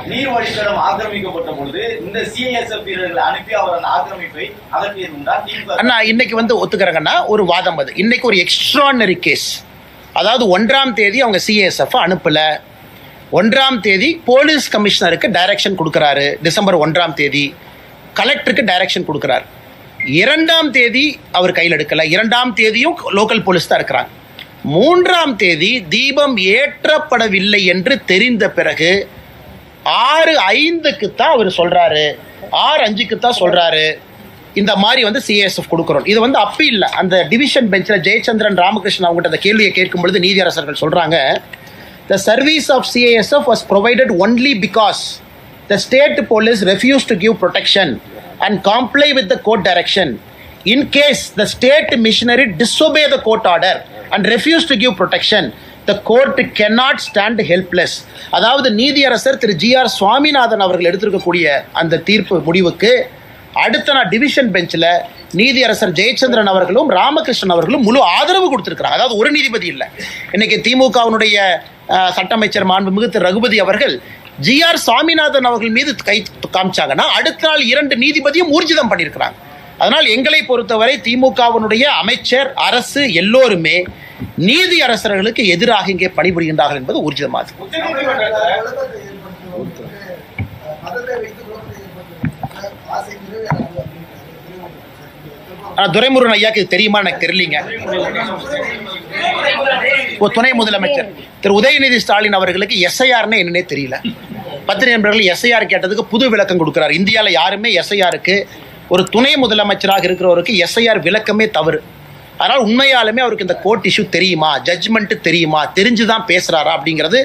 நீர்வழித்தடம் ஆக்கிரமிக்கப்பட்ட பொழுது இந்த சிஐஎஸ்எஃப் வீரர்களை அனுப்பி அவர் அந்த ஆக்கிரமிப்பை அகற்றியிருந்தார். அண்ணா இன்னைக்கு ஒத்துக்கிறேங்கன்னா ஒரு வாதம் அது. இன்னைக்கு ஒரு எக்ஸ்ட்ரானரி கேஸ். அதாவது 1ஆம் தேதி அவங்க சிஐஎஸ்எஃப் அனுப்பல. 1ஆம் தேதி போலீஸ் கமிஷனருக்கு டைரக்ஷன் கொடுக்குறாரு. டிசம்பர் 1ஆம் தேதி கலெக்டருக்கு டைரக்ஷன் கொடுக்குறாரு. 2ஆம் தேதி அவர் கையில் எடுக்கல. 2ஆம் தேதியும் லோக்கல் போலீஸ் தான் இருக்கிறாங்க. 3ஆம் தேதி தீபம் ஏற்றப்படவில்லை என்று தெரிந்த பிறகு 6:05 தான் அவர் சொல்றாரு, 6:05 தான் சொல்றாரு இந்த மாதிரி சிஐஎஸ்எஃப் கொடுக்குறோம். இது அப்பி இல்லை. அந்த டிவிஷன் பெஞ்சில் ஜெயச்சந்திரன் ராமகிருஷ்ணன் அவங்ககிட்ட அந்த கேள்வியை கேட்கும் பொழுது நீதியரசர்கள் சொல்றாங்க, the service of CISF was provided only because the state police refused to give protection and comply with the court direction. In case the state missionary disobey the court order and refuse to give protection, the court cannot stand helpless. அதாவது நீதியரசர் திரு GR Swaminathan அவர்கள் எடுத்திருக்கக்கூடிய அந்த தீர்ப்பு முடிவுக்கு அடுத்த நாள் division பெஞ்சில் நீதியரசர் ஜெயச்சந்திரன் அவர்களும் ராமகிருஷ்ணன் அவர்களும் முழு ஆதரவு கொடுத்திருக்கிறாங்க. அதாவது ஒரு நீதிபதி இல்லை. இன்னைக்கு திமுகவினுடைய சட்ட அமைச்சர் மாண்புமிகு திரு ரகுபதி அவர்கள் GR சுவாமிநாதன் அவர்கள் மீது கை காமிச்சாங்கன்னா அடுத்த நாள் 2 நீதிபதியும் ஊர்ஜிதம் பண்ணியிருக்கிறாங்க. அதனால் எங்களை பொறுத்தவரை திமுகவினுடைய அமைச்சர் அரசு எல்லோருமே நீதி அரசர்களுக்கு எதிராக இங்கே பணிபுரிகின்றார்கள் என்பது ஊர்ஜிதமாகும். துரைமுருகன் ஐயாக்கு தெரியுமா எனக்கு தெரியலீங்க. துணை முதலமைச்சர் திரு உதயநிதி ஸ்டாலின் அவர்களுக்கு எஸ்ஐஆர்னு என்னன்னே தெரியல. பத்திரிகை நண்பர்கள் எஸ்ஐஆர் கேட்டதுக்கு புது விளக்கம் கொடுக்கிறார். இந்தியாவில் யாருமே எஸ்ஐஆருக்கு ஒரு துணை முதலமைச்சராக இருக்கிறவருக்கு எஸ்ஐஆர் விளக்கமே தவறு. அதனால் உண்மையாலுமே அவருக்கு இந்த கோர்ட் இஷ்யூ தெரியுமா, ஜட்ஜ்மெண்ட் தெரியுமா, தெரிஞ்சுதான் பேசுறாரா அப்படிங்கிறது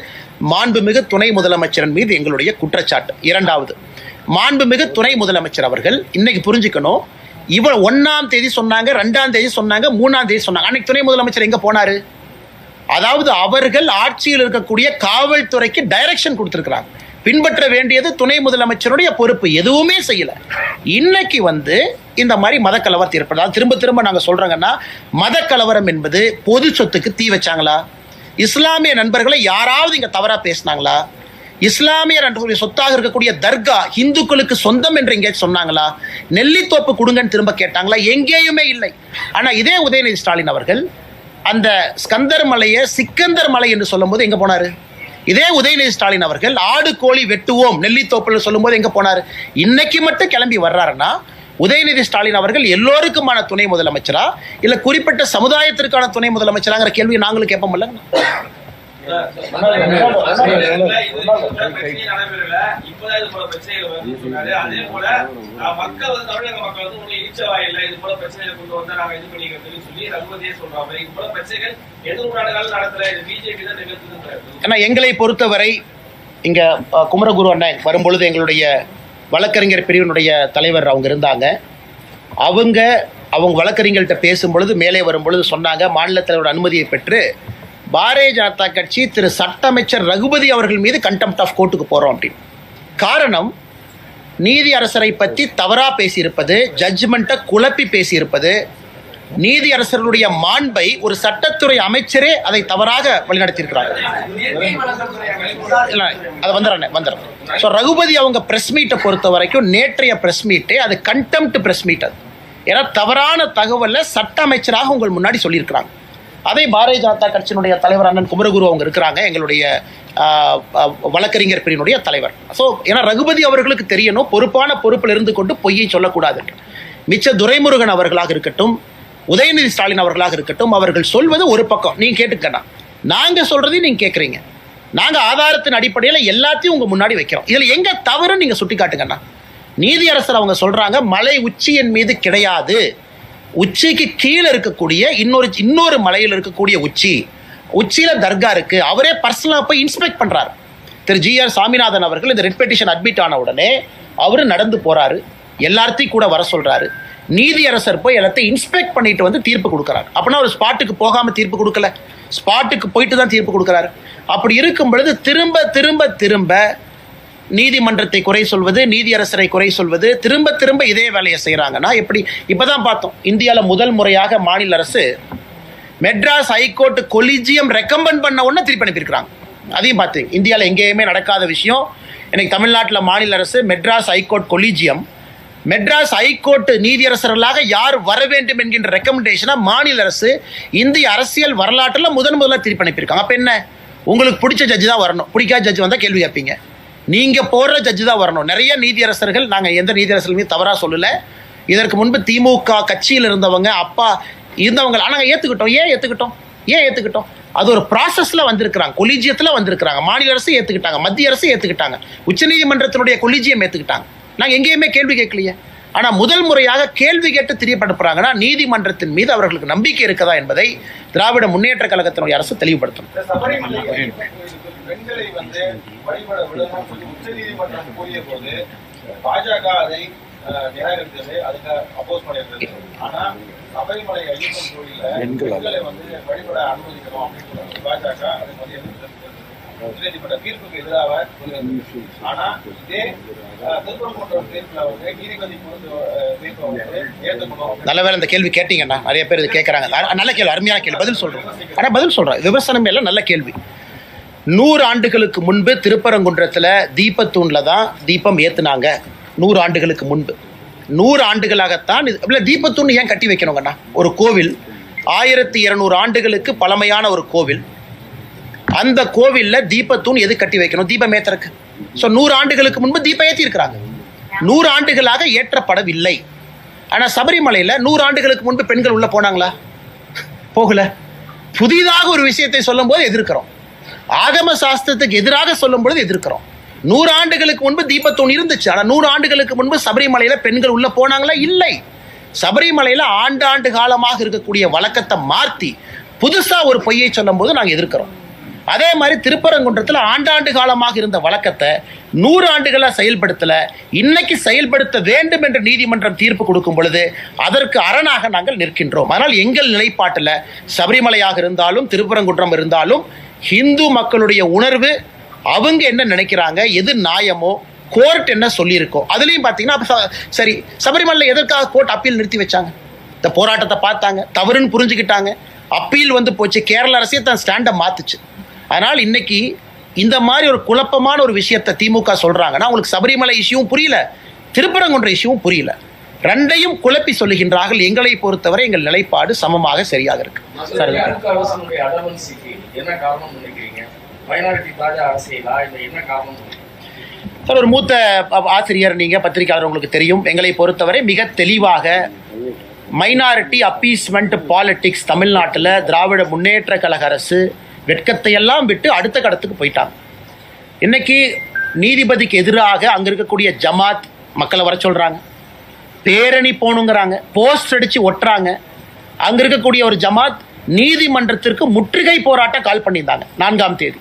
மாண்புமிகு துணை முதலமைச்சரின் மீது எங்களுடைய குற்றச்சாட்டு. 2வது, மாண்புமிகு துணை முதலமைச்சர் அவர்கள் இன்னைக்கு புரிஞ்சுக்கணும். இவர் 1ஆம் தேதி சொன்னாங்க, 2ஆம் தேதி சொன்னாங்க, 3ஆம் தேதி சொன்னாங்க. அன்னைக்கு துணை முதலமைச்சர் எங்க போனாரு? அதாவது அவர்கள் ஆட்சியில் இருக்கக்கூடிய காவல்துறைக்கு டைரக்ஷன் கொடுத்திருக்கிறாங்க. பின்பற்ற வேண்டியது துணை முதலமைச்சருடைய பொறுப்பு. எதுவுமே செய்யல. இன்னைக்கு இந்த மாதிரி மதக்கலவரத்தை ஏற்படுது. திரும்ப திரும்ப நாங்கள் சொல்றோங்கன்னா, மதக்கலவரம் என்பது பொது சொத்துக்கு தீ வச்சாங்களா? இஸ்லாமிய நண்பர்களை யாராவது இங்க தவறா பேசினாங்களா? இஸ்லாமிய சொத்தாக இருக்கக்கூடிய தர்கா இந்துக்களுக்கு சொந்தம் என்று எங்கேயாச்சும் சொன்னாங்களா? நெல்லித்தோப்பு கொடுங்கன்னு திரும்ப கேட்டாங்களா? எங்கேயுமே இல்லை. ஆனா இதே உதயநிதி ஸ்டாலின் அவர்கள் அந்த ஸ்கந்தர் மலையை சிக்கந்தர் மலை என்று சொல்லும் போது எங்க போனாரு? இதே உதயநிதி ஸ்டாலின் அவர்கள் ஆடு கோழி வெட்டுவோம் நெல்லித்தோப்பில் சொல்லும் போது எங்க போனாரு? இன்னைக்கு மட்டும் கிளம்பி வர்றாருன்னா உதயநிதி ஸ்டாலின் அவர்கள் எல்லோருக்குமான துணை முதலமைச்சரா இல்ல குறிப்பிட்ட சமுதாயத்திற்கான துணை முதலமைச்சராங்கிற கேள்வியை நாங்களும் கேட்போம்ல. எங்களை பொறுத்தவரை இங்க குமரகுரு அண்ணன் வரும்பொழுது எங்களுடைய வழக்கறிஞர் பிரிவினுடைய தலைவர் அவங்க இருந்தாங்க. அவங்க வழக்கறிஞர்கள்ட்ட பேசும்பொழுது மேலே வரும்பொழுது சொன்னாங்க, மாநில தலைவரோட அனுமதியை பெற்று பாரதிய ஜனதா கட்சி திரு சட்ட அமைச்சர் ரகுபதி அவர்கள் மீது கண்டெம்ட் ஆஃப் கோர்ட்டுக்கு போறோம் அப்படின்னு. காரணம், நீதி அரசரை பற்றி தவறா பேசியிருப்பது, ஜட்ஜ்மெண்ட்டை குழப்பி பேசியிருப்பது, நீதி அரசர்களுடைய மாண்பை ஒரு சட்டத்துறை அமைச்சரே அதை தவறாக வழிநடத்தியிருக்கிறாங்க. அதை வந்துடுறேன். ஸோ ரகுபதி அவங்க பிரஸ் மீட்டை பொறுத்த வரைக்கும் நேற்றைய பிரஸ் மீட்டே அது கண்டெம்ட் பிரஸ் மீட். அது ஏன்னா தவறான தகவலை சட்ட அமைச்சராக உங்கள் முன்னாடி சொல்லியிருக்கிறாங்க. அதே பாரதிய ஜனதா கட்சியினுடைய தலைவர் அண்ணன் குமரகுரு அவங்க இருக்கிறாங்க, எங்களுடைய வழக்கறிஞர் பிரிவினுடைய தலைவர். ஸோ ஏன்னா ரகுபதி அவர்களுக்கு தெரியணும், பொறுப்பான பொறுப்பில் இருந்து கொண்டு பொய்யை சொல்லக்கூடாது. மிச்ச துரைமுருகன் அவர்களாக இருக்கட்டும், உதயநிதி ஸ்டாலின் அவர்களாக இருக்கட்டும், அவர்கள் சொல்வது ஒரு பக்கம். நீங்க கேட்டுக்கண்ணா, நாங்க சொல்றதையும் நீங்க கேட்குறீங்க. நாங்க ஆதாரத்தின் அடிப்படையில் எல்லாத்தையும் உங்க முன்னாடி வைக்கிறோம். இதுல எங்க தவறு நீங்க சுட்டி காட்டுங்கண்ணா. நீதியரசர் அவங்க சொல்றாங்க, மலை உச்சியின் மீது கிடையாது, உச்சிக்கு கீழே இருக்கக்கூடிய இன்னொரு மலையில் இருக்கக்கூடிய உச்சியில தர்கா இருக்கு. அவரே பர்சனலா போய் இன்ஸ்பெக்ட் பண்றாரு. திரு GR சாமிநாதன் அவர்கள் இந்த ரெட் பெட்டிஷன் அட்மிட் ஆன உடனே அவரு நடந்து போறாரு, எல்லாத்தையும் கூட வர சொல்றாரு. நீதியரசர் போய் எல்லாத்தையும் இன்ஸ்பெக்ட் பண்ணிட்டு தீர்ப்பு கொடுக்குறாரு. அப்படின்னா ஒரு ஸ்பாட்டுக்கு போகாம தீர்ப்பு கொடுக்கல, ஸ்பாட்டுக்கு போயிட்டு தான் தீர்ப்பு கொடுக்குறாரு. அப்படி இருக்கும் பொழுது திரும்ப திரும்ப திரும்ப நீதிமன்றத்தை குறை சொல்வது, நீதியரசரை குறை சொல்வது, திரும்ப திரும்ப இதே வேலையை செய்கிறாங்கன்னா எப்படி? இப்போதான் பார்த்தோம், இந்தியாவில் முதல் முறையாக மாநில அரசு மெட்ராஸ் ஹைகோர்ட் கொலிஜியம் ரெக்கமெண்ட் பண்ண உடனே திருப்பி அனுப்பியிருக்கிறாங்க. அதையும் பார்த்து இந்தியாவில் எங்கேயுமே நடக்காத விஷயம். இன்னைக்கு தமிழ்நாட்டில் மாநில அரசு Madras high court collegium Madras high court நீதியரசர்களாக யார் வர வேண்டும் என்கின்ற ரெக்கமெண்டேஷனை மாநில அரசு இந்திய அரசியல் வரலாற்றில் முதல்ல திருப்பி அனுப்பியிருக்காங்க. அப்போ என்ன, உங்களுக்கு பிடிச்ச ஜட்ஜு தான் வரணும், பிடிக்காத ஜட்ஜு வந்தால் கேள்வி கேட்பீங்க. நீங்கள் போடுற ஜட்ஜு தான் வரணும். நிறைய நீதியரசர்கள், நாங்கள் எந்த நீதியரசர்களுமே தவறாக சொல்லலை, இதற்கு முன்பு திமுக கட்சியில் இருந்தவங்க அப்பா இருந்தவங்க, ஆனால் ஏற்றுக்கிட்டோம். ஏன் ஏற்றுக்கிட்டோம்? அது ஒரு ப்ராசஸில் வந்திருக்கிறாங்க, கொலீஜியத்தில் வந்திருக்கிறாங்க. மாநில அரசு ஏற்றுக்கிட்டாங்க, மத்திய அரசு ஏற்றுக்கிட்டாங்க, உச்சநீதிமன்றத்தினுடைய கொலீஜியம் ஏற்றுக்கிட்டாங்க. நாங்கள் எங்கேயுமே கேள்வி கேட்கலையே. ஆனால் முதல் முறையாக கேள்வி கேட்டு தெரியப்படுத்துறாங்கன்னா நீதிமன்றத்தின் மீது அவர்களுக்கு நம்பிக்கை இருக்கதா என்பதை திராவிட முன்னேற்ற கழகத்தினுடைய அரசு தெளிவுபடுத்தணும். பெண்களை வந்து வழிபட விடணும் சொல்லி உச்சநீதிமன்றம் கூறிய போது பாஜக அதை நிராகரித்தது, அதுக்கு அப்போஸ் பண்ணியிருந்தது. ஆனா சபரிமலை ஐயப்பன் கோயில பெண்களை வந்து வழிபட அனுமதிக்கணும் அப்படின்னு பாஜக அதுக்கு வந்து உச்சநீதிமன்ற தீர்ப்புக்கு எதிராக. ஆனா இதே திருப்பரங்குன்றம் தீர்ப்புல வந்து நீதிபதி தீர்ப்பை வந்து ஏற்றுக்கணும். நல்ல வேலை இந்த கேள்வி கேட்டீங்கன்னா, நிறைய பேர் இது கேட்கறாங்க. நல்ல கேள்வி, அருமையான கேள்வி, பதில் சொல்றோம். ஆனால் பதில் சொல்றேன், விமர்சனம் எல்லாம் நல்ல கேள்வி. 100 ஆண்டுகளுக்கு முன்பு திருப்பரங்குன்றத்தில் தீபத்தூணில் தான் தீபம் ஏற்றுனாங்க. 100 ஆண்டுகளுக்கு முன்பு, 100 ஆண்டுகளாகத்தான் இல்லை தீபத்தூண் ஏன் கட்டி வைக்கணுங்கண்ணா? ஒரு கோவில் 1200 ஆண்டுகளுக்கு பழமையான ஒரு கோவில், அந்த கோவிலில் தீபத்தூண் எது கட்டி வைக்கணும்? தீபம் ஏற்றுறக்கு. ஸோ 100 ஆண்டுகளுக்கு முன்பு தீபம் ஏற்றிருக்கிறாங்க, 100 ஆண்டுகளாக ஏற்றப்படவில்லை. ஆனால் சபரிமலையில் 100 ஆண்டுகளுக்கு முன்பு பெண்கள் உள்ளே போனாங்களா? போகல. புதிதாக ஒரு விஷயத்தை சொல்லும் போது எதிர்க்கிறோம், ஆகம சாஸ்திரத்துக்கு எதிராக சொல்லும் பொழுது எதிர்க்கிறோம். 100 ஆண்டுகளுக்கு முன்பு தீபத்தூண் இருந்துச்சு, ஆனால் 100 ஆண்டுகளுக்கு முன்பு சபரிமலையில பெண்கள் உள்ள போனாங்களா? இல்லை. சபரிமலையில ஆண்டாண்டு காலமாக இருக்கக்கூடிய வழக்கத்தை மாற்றி புதுசா ஒரு பொய்யை சொல்லும் போது நாங்கள் எதிர்க்கிறோம். அதே மாதிரி திருப்பரங்குன்றத்தில் ஆண்டாண்டு காலமாக இருந்த வழக்கத்தை 100 ஆண்டுகளாக செயல்படுத்தல, இன்னைக்கு செயல்படுத்த வேண்டும் என்று நீதிமன்றம் தீர்ப்பு கொடுக்கும் பொழுது அதற்கு அரணாக நாங்கள் நிற்கின்றோம். ஆனால் எங்கள் நிலைப்பாட்டில் சபரிமலையாக இருந்தாலும் திருப்பரங்குன்றம் இருந்தாலும் ஹிந்து மக்களுடைய உணர்வு, அவங்க என்ன நினைக்கிறாங்க, எது நியாயமோ, கோர்ட் என்ன சொல்லியிருக்கோ அதுலேயும் பார்த்தீங்கன்னா, சரி சபரிமலையில் எதற்காக கோர்ட் அப்பீல் நிறுத்தி வச்சாங்க? இந்த போராட்டத்தை பார்த்தாங்க, தவறுன்னு புரிஞ்சுக்கிட்டாங்க, அப்பீல் வந்து போச்சு, கேரள அரசே தன் ஸ்டாண்டை மாத்துச்சு. அதனால் இன்னைக்கு இந்த மாதிரி ஒரு குழப்பமான ஒரு விஷயத்தை திமுக சொல்றாங்கன்னா உங்களுக்கு சபரிமலை இஷ்யூவும் புரியல, திருப்பரங்குன்ற இஷ்யூவும் புரியல, ரெண்டையும் குழப்பி சொல்லுகின்றார்கள். எங்களை பொறுத்தவரை எங்கள் நிலைப்பாடு சமமாக சரியாக இருக்கு. சார், ஒரு மூத்த ஆசிரியர், நீங்க பத்திரிகையாளர், உங்களுக்கு தெரியும், எங்களை பொறுத்தவரை மிக தெளிவாக மைனாரிட்டி அப்பீஸ்மெண்ட் பாலிடிக்ஸ் தமிழ்நாட்டில் திராவிட முன்னேற்ற கழக அரசு வெட்கத்தை எல்லாம் விட்டு அடுத்த கடத்துக்கு போயிட்டாங்க. இன்னைக்கு நீதிபதிக்கு எதிராக அங்க இருக்கக்கூடிய ஜமாத் மக்களை வர சொல்றாங்க, பேரணி போகணுங்கிறாங்க, போஸ்ட் அடிச்சு ஒட்டுறாங்க. அங்க இருக்கக்கூடிய ஒரு ஜமாத் நீதிமன்றத்திற்கு முற்றுகை போராட்டம் கால் பண்ணியிருந்தாங்க 4ஆம் தேதி.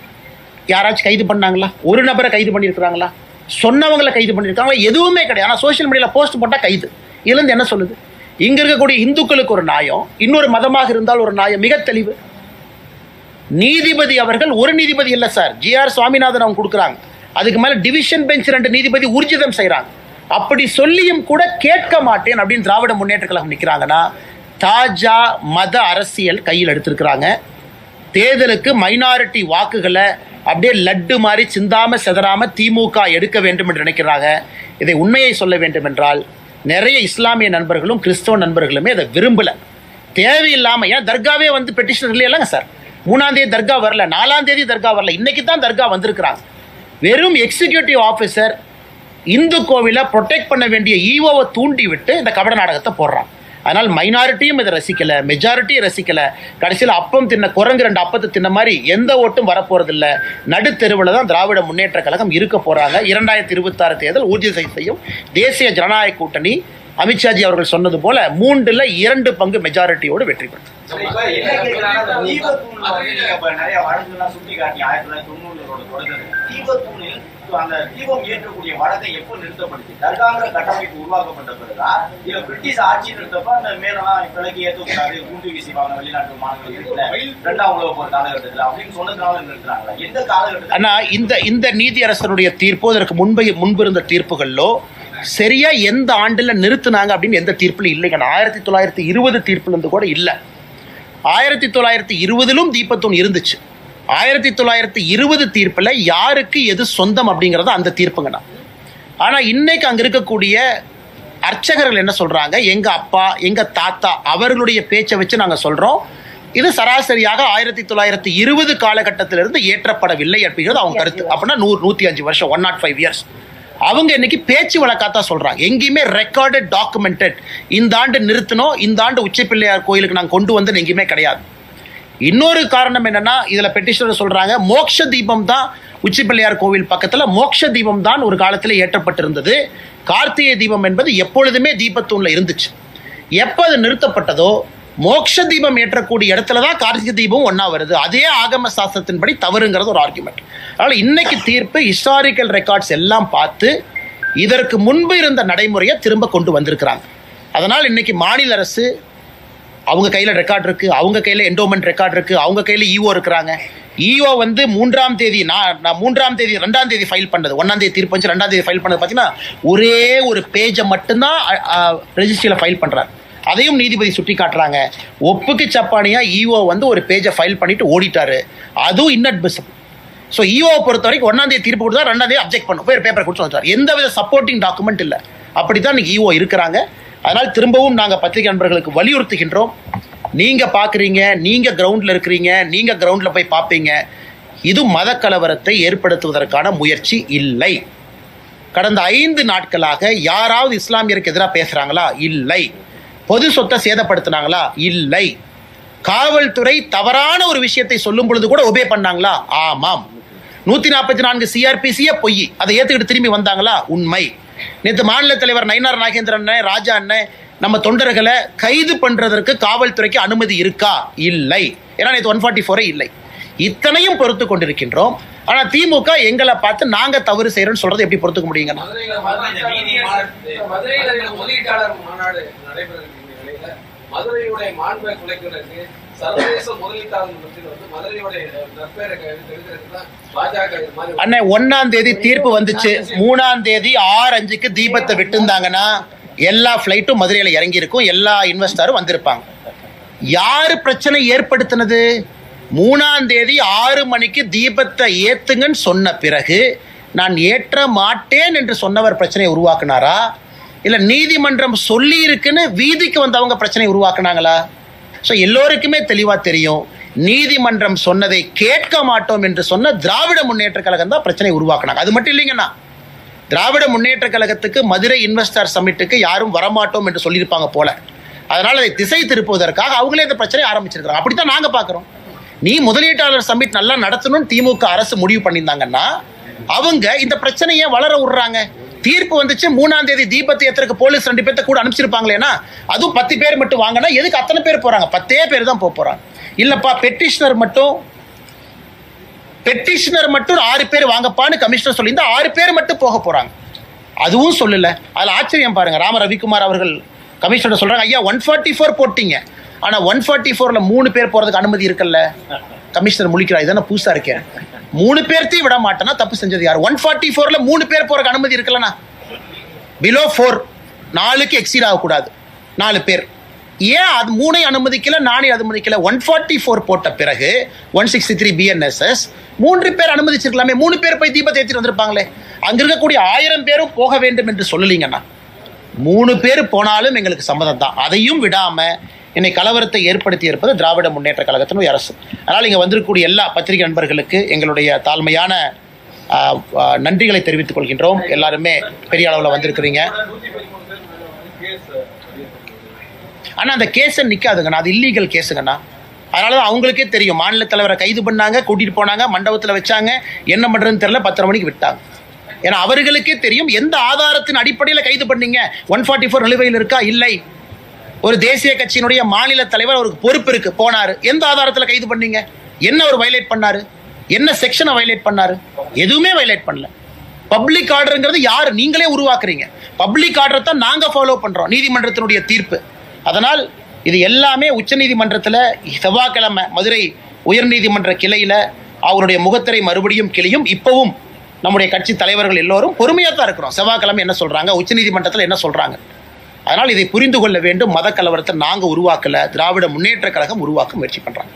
யாராச்சும் கைது பண்ணாங்களா? ஒரு நபரை கைது பண்ணியிருக்கிறாங்களா? சொன்னவங்களை கைது பண்ணியிருக்காங்களா? எதுவுமே கிடையாது. ஆனால் சோசியல் மீடியாவில் போஸ்ட் போட்டால் கைது. இதுலேருந்து என்ன சொல்லுது? இங்க இருக்கக்கூடிய இந்துக்களுக்கு ஒரு நியாயம், இன்னொரு மதமாக இருந்தால் ஒரு நியாயம். மிக தெளிவு. நீதிபதி அவர்கள் ஒரு நீதிபதி இல்லை சார், ஜிஆர் சுவாமிநாதன் அவங்க கொடுக்குறாங்க, அதுக்கு மேல டிவிஷன் பெஞ்ச் 2 நீதிபதி ஊர்ஜிதம் செய்யறாங்க. அப்படி சொல்லியும் கூட கேட்க மாட்டேன் அப்படின்னு திராவிட முன்னேற்ற கழகம் நிற்கிறாங்கன்னா தாஜா மத அரசியல் கையில் எடுத்திருக்கிறாங்க. தேர்தலுக்கு மைனாரிட்டி வாக்குகளை அப்படியே லட்டு மாதிரி சிந்தாம செதறாம திமுக எடுக்க வேண்டும் என்று நினைக்கிறாங்க. இதை உண்மையை சொல்ல வேண்டும் என்றால் நிறைய இஸ்லாமிய நண்பர்களும் கிறிஸ்தவ நண்பர்களுமே அதை விரும்பல. தேவையில்லாம, ஏன் தர்காவே வந்து பெட்டிஷன் இல்லைங்க சார், 3ஆம் தேதி தர்கா வரல, 4ஆம் தேதி தர்கா வரல, இன்னைக்கு தான் தர்கா வந்திருக்கிறாங்க. வெறும் எக்ஸிக்யூட்டிவ் ஆஃபீஸர் இந்து கோவிலை ப்ரொடெக்ட் பண்ண வேண்டிய ஈவோவை தூண்டி விட்டு இந்த கபட நாடகத்தை போடுறாங்க. அதனால் மைனாரிட்டியும் இதை ரசிக்கல, மெஜாரிட்டியும் ரசிக்கல. கடைசியில் அப்பம் தின்ன குரங்கு 2 அப்பத்தை தின்ன மாதிரி எந்த ஓட்டும் வரப்போறதில்ல. நடுத்தெருவில் தான் திராவிட முன்னேற்ற கழகம் இருக்க போறாங்க. 2026 தேர்தல் ஊர்ஜிதம் செய்யும் தேசிய ஜனநாயக கூட்டணி அமித்ஷாஜி அவர்கள் சொன்னது போல 3ல் 2 பங்கு மெஜாரிட்டியோடு வெற்றி பெற்று. அந்த தீபம் ஏற்றக்கூடிய வழக்கை எப்போ நிறுத்தப்படுது? தர்காங்கிற கட்டமைப்பு உருவாக்கப்பட்ட பிறகுதான் இல்ல பிரிட்டிஷ் ஆட்சி நிறுத்தப்ப அந்த மேலாம் விலக்கி ஏற்றக்கூடாது, கூட்டு வீசிவாங்க வெளிநாட்டு மாணவர்கள் 2ஆம் உலக போர் காலகட்டத்தில் அப்படின்னு சொன்னதுனால நிறுத்துறாங்களா? எந்த காலகட்டத்தில்? ஆனா இந்த நீதியரசருடைய தீர்ப்போ இதற்கு முன்பு இருந்த தீர்ப்புகளோ சரியா எந்த ஆண்டுல நிறுத்தினாங்க அப்படின்னு எந்த தீர்ப்புல இல்லைங்க. 1920 தீர்ப்புல இருந்து கூட இல்லை. 1920லும் தீபத்தூண் இருந்துச்சு. 1920 தீர்ப்பில் யாருக்கு எது சொந்தம் அப்படிங்கிறது அந்த தீர்ப்புங்கண்ணா. ஆனால் இன்னைக்கு அங்கே இருக்கக்கூடிய அர்ச்சகர்கள் என்ன சொல்கிறாங்க, எங்கள் அப்பா எங்கள் தாத்தா அவர்களுடைய பேச்சை வச்சு நாங்கள் சொல்கிறோம், இது சராசரியாக 1920 காலகட்டத்திலிருந்து ஏற்றப்படவில்லை அப்படிங்கிறது அவங்க கருத்து. அப்படின்னா 105 வருஷம், 105 இயர்ஸ். அவங்க இன்னைக்கு பேச்சு வழக்காத்தான் சொல்கிறாங்க, எங்கேயுமே ரெக்கார்டட் டாக்குமெண்டட் இந்த ஆண்டு நிறுத்தணும், இந்த ஆண்டு உச்சப்பிள்ளையார் கோயிலுக்கு நாங்கள் கொண்டு வந்து எங்கேயுமே கிடையாது. இன்னொரு காரணம் என்னன்னா, இதில் பெட்டிஷனர் சொல்கிறாங்க மோட்ச தீபம் தான் உச்சிப்பிள்ளையார் கோவில் பக்கத்தில் மோட்ச தீபம் தான் ஒரு காலத்தில் ஏற்றப்பட்டிருந்தது. கார்த்திகை தீபம் என்பது எப்பொழுதுமே தீபத்தூணில் இருந்துச்சு. எப்போ அது நிறுத்தப்பட்டதோ மோட்ச தீபம் ஏற்றக்கூடிய இடத்துல தான் கார்த்திகை தீபம் ஒன்றா வருது. அதே ஆகம சாஸ்திரத்தின்படி தவறுங்கிறது ஒரு ஆர்குமெண்ட். அதனால் இன்னைக்கு தீர்ப்பு ஹிஸ்டாரிக்கல் ரெக்கார்ட்ஸ் எல்லாம் பார்த்து இதற்கு முன்பு இருந்த நடைமுறையை திரும்ப கொண்டு வந்திருக்கிறாங்க. அதனால் இன்னைக்கு மாநில அரசு அவங்க கையில் ரெக்கார்ட் இருக்குது, அவங்க கையில் என்டோமெண்ட் ரெக்கார்ட் இருக்குது, அவங்க கையில் ஈஓ இருக்கிறாங்க. ஈஓ வந்து 3ஆம் தேதி, நான் 3ஆம் தேதி 2ஆம் தேதி ஃபைல் பண்ணது, 1ஆம் தேதி தீர்ப்பு வந்து 2ஆம் தேதி ஃபைல் பண்ணது பார்த்தீங்கன்னா ஒரே ஒரு பேஜை மட்டும்தான் ரெஜிஸ்ட்ரியில் ஃபைல் பண்ணுறாங்க. அதையும் நீதிபதி சுட்டி காட்டுறாங்க. ஒப்புக்கு சப்பானியாக ஈஓ வந்து ஒரு பேஜை ஃபைல் பண்ணிட்டு ஓடிட்டாரு, அதுவும் இன்அட்மிசிபிள். ஸோ ஈஓவை பொறுத்த வரைக்கும் 1ஆம் தேதி தீர்ப்பு கொடுத்தா 2ஆம் தேதி அப்ஜெக்ட் பண்ணும், போய் பேப்பர் கொடுத்து வச்சார், எந்த வித சப்போர்ட்டிங் டாக்குமெண்ட் இல்லை. அப்படி தான் இன்னைக்கு ஈஓ இருக்கிறாங்க. அதனால் திரும்பவும் நாங்கள் பத்திரிகை நண்பர்களுக்கு வலியுறுத்துகின்றோம், நீங்கள் பார்க்குறீங்க, நீங்கள் கிரவுண்டில் இருக்கிறீங்க, நீங்கள் கிரவுண்டில் போய் பார்ப்பீங்க, இது மத கலவரத்தை ஏற்படுத்துவதற்கான முயற்சி இல்லை. கடந்த 5 நாட்களாக யாராவது இஸ்லாமியருக்கு எதிராக பேசுகிறாங்களா? இல்லை. பொது சொத்தை சேதப்படுத்தினாங்களா? இல்லை. காவல்துறை தவறான ஒரு விஷயத்தை சொல்லும் பொழுது கூட ஒபே பண்ணாங்களா? ஆமாம். 144 சிஆர்பிசியே பொய், அதை ஏற்றுக்கிட்டு திரும்பி வந்தாங்களா? உண்மை. நேற்று மாநில தலைவர் நயினார் நாகேந்திரன் ராஜா அண்ணன் நம்ம தொண்டர்களை கைது பண்றதற்கு காவல்துறைக்கு அனுமதி இருக்கா? இல்லை. ஏன்னா நேற்று 144 இல்லை. இத்தனையும் பொறுத்து கொண்டிருக்கின்றோம். ஆனா திமுக எங்களை பார்த்து நாங்க தவறு செய்யறோம்னு சொல்றது எப்படி பொறுத்துக்க முடியுங்க? மதுரையுடைய மாண்பை குலைக்கிறதுக்கு சர்வதேச முதலீட்டாளர்கள் மத்தியில் வந்து மதுரையுடைய நற்பெயரை பாஜக அண்ணே 1ஆம் தேதி தீர்ப்பு வந்துச்சு, 3ஆம் தேதி 6:05 தீபத்தை விட்டுருந்தாங்கன்னா எல்லா ஃபிளைட்டும் மதுரையில் இறங்கி இருக்கும், எல்லா இன்வெஸ்டரும் வந்திருப்பாங்க. யாரு பிரச்சனை ஏற்படுத்தினது? 3ஆம் தேதி 6 மணிக்கு தீபத்தை ஏத்துங்கன்னு சொன்ன பிறகு நான் ஏற்ற மாட்டேன் என்று சொன்னவர் பிரச்சனையை உருவாக்குனாரா, இல்ல நீதிமன்றம் சொல்லி இருக்குன்னு வீதிக்கு வந்தவங்க பிரச்சனையை உருவாக்குனாங்களா? ஸோ எல்லோருக்குமே தெளிவா தெரியும், நீதிமன்றம் சொன்னதை கேட்க மாட்டோம் என்று சொன்ன திராவிட முன்னேற்ற கழகம் தான் பிரச்சனை உருவாக்குனாங்க. அது மட்டும் இல்லைங்கண்ணா, திராவிட முன்னேற்ற கழகத்துக்கு மதுரை இன்வெஸ்டர் சமிட்டுக்கு யாரும் வரமாட்டோம் என்று சொல்லியிருப்பாங்க போல, அதனால அதை திசை திருப்புவதற்காக அவங்களே இந்த பிரச்சனையை ஆரம்பிச்சிருக்காங்க. அப்படித்தான் நாங்க பாக்குறோம். நீ முதலீட்டாளர் சமிட் நல்லா நடத்தணும்னு திமுக அரசு முடிவு பண்ணியிருந்தாங்கன்னா அவங்க இந்த பிரச்சனையை வளர விடுறாங்க. தீர்ப்பு வந்துச்சு, 3ஆம் தேதி தீபத்தை ஏத்துறதுக்கு போலீஸ் 2 பேர்த்த கூட அனுப்பிச்சிருப்பாங்களேனா, அதுவும் 10 பேர் மட்டும் வாங்கினா எதுக்கு அத்தனை பேர் போறாங்க? 10 பேர் தான் போறாங்க. இல்லப்பா பெட்டிஷனர் மட்டும் 6 பேர் வாங்கப்பான்னு கமிஷனர் சொல்லியிருந்தா 6 பேர் மட்டும் போக போறாங்க. அதுவும் சொல்லல. அதுல ஆச்சரியம் பாருங்க, ராம ரவிக்குமார் அவர்கள் கமிஷனர் சொல்றாங்க, ஐயா 144 போட்டீங்க, ஆனா 144ல 3 பேர் போறதுக்கு அனுமதி இருக்குல்ல. கமிஷனர் முழிக்கிறார், இதான புதுசா இருக்கேன், 3 பேர்த்தையும் விட மாட்டேன்னா தப்பு செஞ்சது யார்? 144ல 3 பேர் போறதுக்கு அனுமதி இருக்குல்லண்ணா. பிலோ 4 4க்கு எக்ஸீட் ஆகக்கூடாது, 4 பேர். ஏன் அது 3 அனுமதிக்கல, 4 அனுமதிக்கல? 144 போட்ட பிறகு 163 BNSS 3 பேர் அனுமதிச்சிருக்கலாமே, 3 பேர் போய் தீபத்தை ஏற்றிட்டு வந்திருப்பாங்களே. அங்க இருக்கக்கூடிய 1000 பேரும் போக வேண்டும் என்று சொல்லலீங்கன்னா, 3 பேர் போனாலும் எங்களுக்கு சம்மதம் தான். அதையும் விடாம என்னை கலவரத்தை ஏற்படுத்தி இருப்பது திராவிட முன்னேற்ற கழகத்தினுடைய அரசு. அதனால் இங்கே வந்திருக்கக்கூடிய எல்லா பத்திரிகை நண்பர்களுக்கு எங்களுடைய தாழ்மையான நன்றிகளை தெரிவித்துக் கொள்கின்றோம். எல்லாருமே பெரிய அளவில் வந்திருக்கிறீங்க. ஆனால் அந்த கேஸை நிற்காதுங்கண்ணா, அது இல்லீகல் கேஸுங்கண்ணா. அதனால தான் அவங்களுக்கே தெரியும், மாநில தலைவரை கைது பண்ணாங்க, கூட்டிகிட்டு போனாங்க, மண்டபத்தில் வச்சாங்க, என்ன பண்ணுறதுன்னு தெரியல, 10:30 மணிக்கு விட்டாங்க. ஏன்னா அவர்களுக்கே தெரியும் எந்த ஆதாரத்தின் அடிப்படையில் கைது பண்ணீங்க. 144 நிலுவையில் இருக்கா? இல்லை. ஒரு தேசிய கட்சியினுடைய மாநில தலைவர், அவருக்கு பொறுப்பு இருக்கு, போனாரு, எந்த ஆதாரத்தில் கைது பண்ணீங்க? என்ன ஒரு வயலேட் பண்ணாரு? என்ன செக்ஷனை வயலேட் பண்ணாரு? எதுவுமே வயலேட் பண்ணல. பப்ளிக் ஆர்டருங்கிறது யாரு? நீங்களே உருவாக்குறீங்க. பப்ளிக் ஆர்டரை தான் நாங்க ஃபாலோ பண்றோம், நீதிமன்றத்தினுடைய தீர்ப்பு. அதனால் இது எல்லாமே உச்சநீதிமன்றத்தில் செவ்வாய்க்கிழமை மதுரை உயர்நீதிமன்ற கிளையில அவருடைய முகத்திரை மறுபடியும் கிளியும். இப்பவும் நம்முடைய கட்சி தலைவர்கள் எல்லோரும் பொறுமையாக தான் இருக்கிறோம். செவ்வாய்க்கிழமை என்ன சொல்றாங்க, உச்சநீதிமன்றத்தில் என்ன சொல்றாங்க. அதனால் இதை புரிந்து கொள்ள வேண்டும். மத கலவரத்தை நாங்கள் உருவாக்கல, திராவிட முன்னேற்ற கழகம் உருவாக்க முயற்சி பண்றாங்க.